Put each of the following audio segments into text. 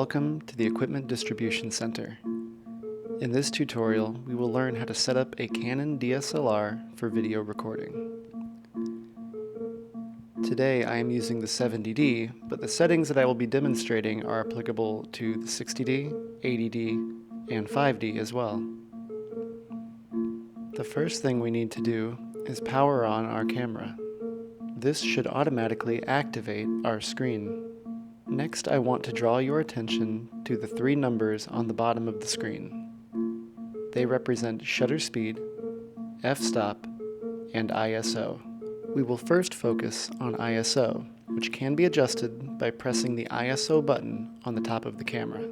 welcome to the Equipment Distribution Center. In this tutorial, we will learn how to set up a Canon DSLR for video recording. Today I am using the 70D, but the settings that I will be demonstrating are applicable to the 60D, 80D, and 5D as well. The first thing we need to do is power on our camera. This should automatically activate our screen. Next, I want to draw your attention to the three numbers on the bottom of the screen. They represent shutter speed, f-stop, and ISO. We will first focus on ISO, which can be adjusted by pressing the ISO button on the top of the camera.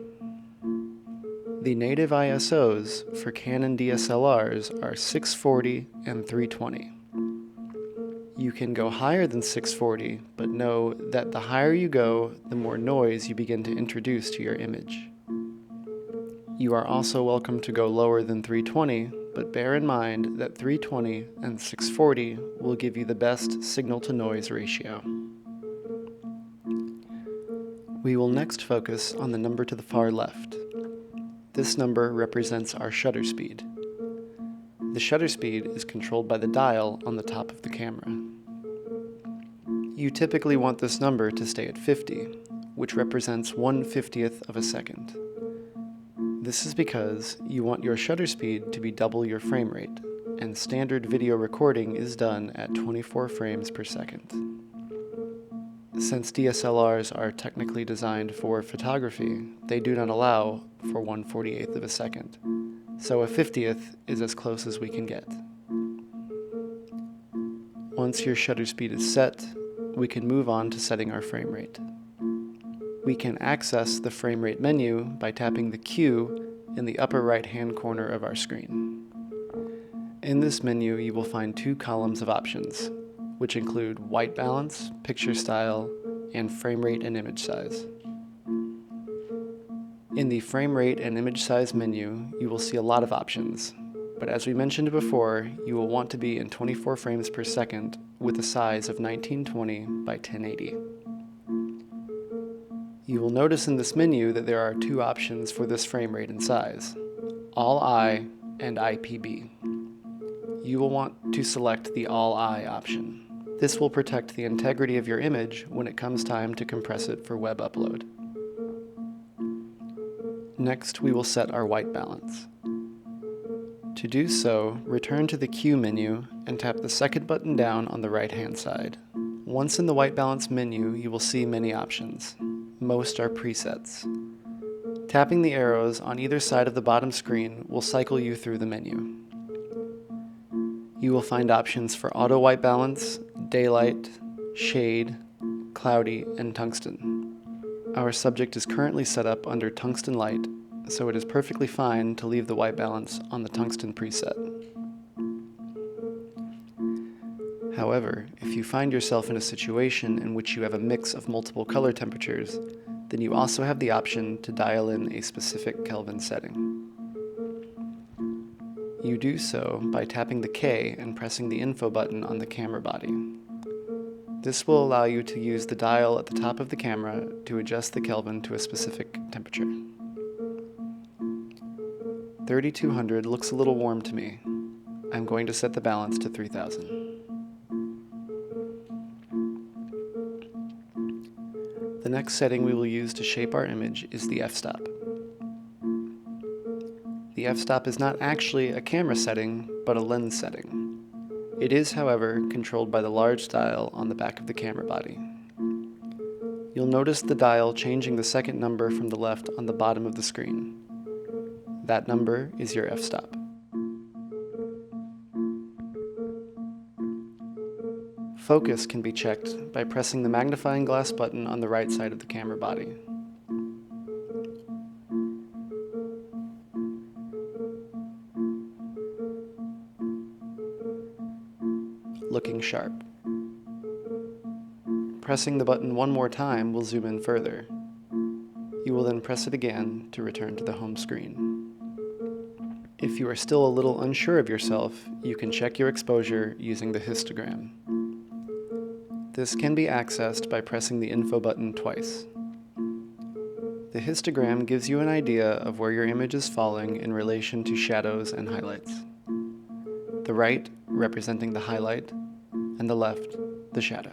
The native ISOs for Canon DSLRs are 640 and 320. You can go higher than 640, but know that the higher you go, the more noise you begin to introduce to your image. You are also welcome to go lower than 320, but bear in mind that 320 and 640 will give you the best signal-to-noise ratio. We will next focus on the number to the far left. This number represents our shutter speed. The shutter speed is controlled by the dial on the top of the camera. You typically want this number to stay at 50, which represents 1/50th of a second. This is because you want your shutter speed to be double your frame rate, and standard video recording is done at 24 frames per second. Since DSLRs are technically designed for photography, they do not allow for 1/48th of a second. So a 50th is as close as we can get. Once your shutter speed is set, we can move on to setting our frame rate. We can access the frame rate menu by tapping the Q in the upper right-hand corner of our screen. In this menu, you will find two columns of options, which include white balance, picture style, and frame rate and image size. In the frame rate and image size menu, you will see a lot of options, but as we mentioned before, you will want to be in 24 frames per second with a size of 1920 by 1080. You will notice in this menu that there are two options for this frame rate and size, All I and IPB. You will want to select the All I option. This will protect the integrity of your image when it comes time to compress it for web upload. Next, we will set our white balance. To do so, return to the Q menu and tap the second button down on the right-hand side. Once in the white balance menu, you will see many options. Most are presets. Tapping the arrows on either side of the bottom screen will cycle you through the menu. You will find options for auto white balance, daylight, shade, cloudy, and tungsten. Our subject is currently set up under tungsten light, so it is perfectly fine to leave the white balance on the tungsten preset. However, if you find yourself in a situation in which you have a mix of multiple color temperatures, then you also have the option to dial in a specific Kelvin setting. You do so by tapping the K and pressing the info button on the camera body. This will allow you to use the dial at the top of the camera to adjust the Kelvin to a specific temperature. 3200 looks a little warm to me. I'm going to set the balance to 3000. The next setting we will use to shape our image is the f-stop. The f-stop is not actually a camera setting, but a lens setting. It is, however, controlled by the large dial on the back of the camera body. You'll notice the dial changing the second number from the left on the bottom of the screen. That number is your f-stop. Focus can be checked by pressing the magnifying glass button on the right side of the camera body. Looking sharp. Pressing the button one more time will zoom in further. You will then press it again to return to the home screen. If you are still a little unsure of yourself, you can check your exposure using the histogram. This can be accessed by pressing the info button twice. The histogram gives you an idea of where your image is falling in relation to shadows and highlights. The right representing the highlight, and the left the shadow.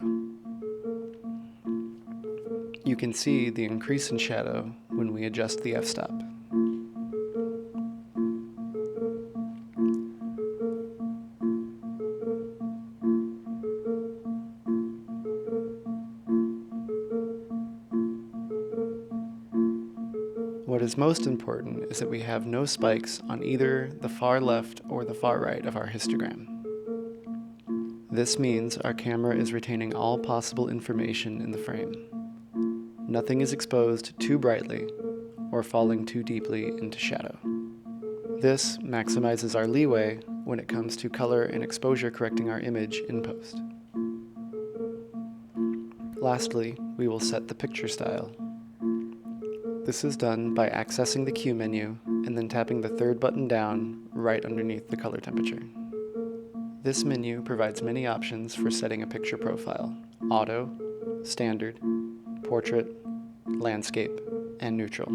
You can see the increase in shadow when we adjust the f-stop. What is most important is that we have no spikes on either the far left or the far right of our histogram. This means our camera is retaining all possible information in the frame. Nothing is exposed too brightly or falling too deeply into shadow. This maximizes our leeway when it comes to color and exposure correcting our image in post. Lastly, we will set the picture style. This is done by accessing the Q menu and then tapping the third button down right underneath the color temperature. This menu provides many options for setting a picture profile: auto, standard, portrait, landscape, and neutral.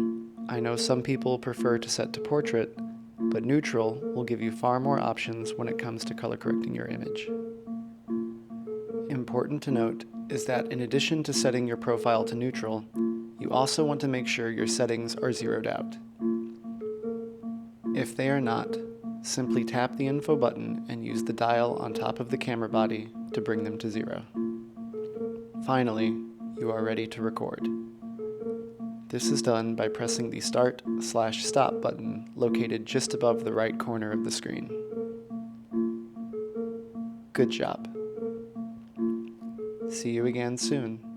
I know some people prefer to set to portrait, but neutral will give you far more options when it comes to color correcting your image. Important to note is that in addition to setting your profile to neutral, you also want to make sure your settings are zeroed out. If they are not, simply tap the info button and use the dial on top of the camera body to bring them to 0. Finally, you are ready to record. This is done by pressing the Start/Stop button located just above the right corner of the screen. Good job. See you again soon.